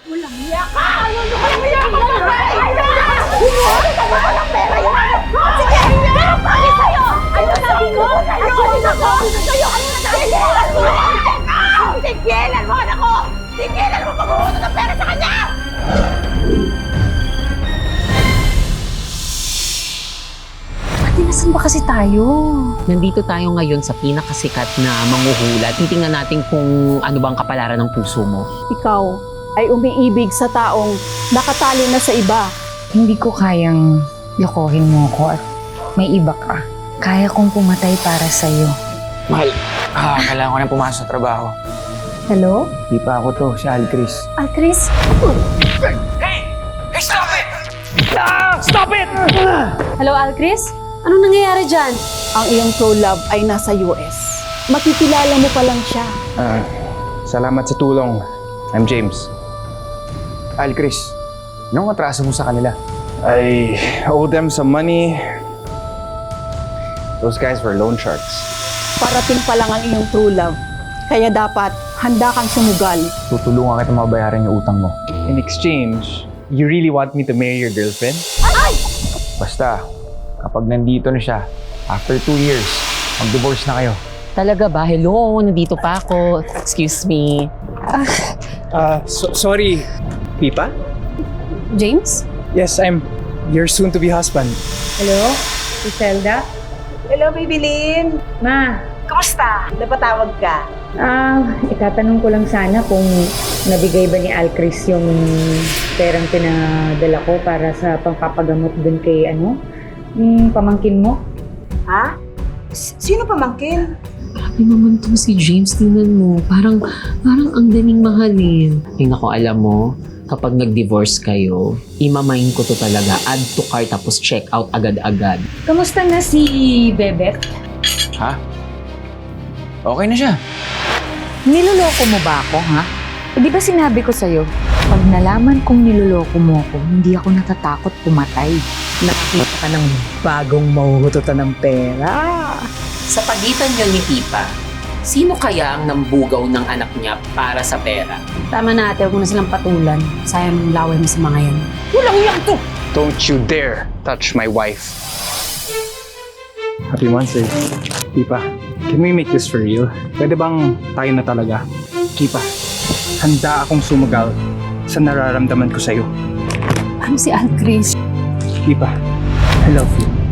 Walang iya ka! Ano nyo kayo iya ka? Bumuha ka ba ng pera yun? Sige! Pero pagi sa'yo! Ano sabi mo? Asuhin ako! Sa'yo! Ano sabi mo? Tigilan mo anak ko! Tigilan mo pag-uusap ng pera sa kanya! Ate, nasan ba kasi tayo? Nandito tayo ngayon sa pinakasikat na manghuhula. Titingnan natin kung ano bang kapalaran ng puso mo. Ikaw ay umiibig sa taong nakatali na sa iba. Hindi ko kayang lokohin mo ako at may iba ka. Kaya kong pumatay para sa'yo. Mahal, kailangan ko na pumasok sa trabaho. Hello? Di pa ako to, si Alcris. Alcris? Hey! Stop it! Stop it! Hello, Alcris? Anong nangyayari dyan? Ang iyong true love ay nasa US. Makikilala mo pa lang siya. Salamat sa tulong. I'm James. Alcris, anong atraso mo sa kanila? I owe them some money. Those guys were loan sharks. Parating pa lang ang iyong true love. Kaya dapat handa kang sumugal. Tutulungan kita mabayaran yung utang mo. In exchange, you really want me to marry your girlfriend? Ay! Basta, kapag nandito na siya, after 2 years, mag-divorce na kayo. Talaga ba? Hello, nandito pa ako. Excuse me. Sorry, Pipa? James? Yes, I'm your soon-to-be husband. Hello? Iselda? Hello, Baby Lynn! Ma, Kumusta? Napatawag ka? itatanong ko lang sana kung nabigay ba ni Alcris yung perang pinadala ko para sa pangpapagamot dun kay yung pamangkin mo? Ha? Sino pamangkin? Grabe naman to si James. Tingnan mo. Parang ang daming mahalin. Ay nako, alam mo, kapag nag-divorce kayo, imamain ko to talaga. Add to cart tapos check out agad-agad. Kamusta na si Bebet? Ha? Okay na siya. Niloloko mo ba ako, ha? Eh, di ba sinabi ko sa'yo, pag nalaman kong niloloko mo ako, hindi ako natatakot pumatay. Nakakita ka ng bagong mahuhututan ng pera. Sa pagitan niyo ni Pipa, sino kaya ang nambugaw ng anak niya para sa pera? Tama na ate, huwag mo na silang patulan. Sayang ang laway mo sa mga yan. Walang iyak to! Don't you dare touch my wife. Happy Monday. Pipa, can we make this for real? Pwede bang tayo na talaga? Pipa, handa akong sumugal sa nararamdaman ko sa'yo. Ano si Alcris? Pipa, I love you.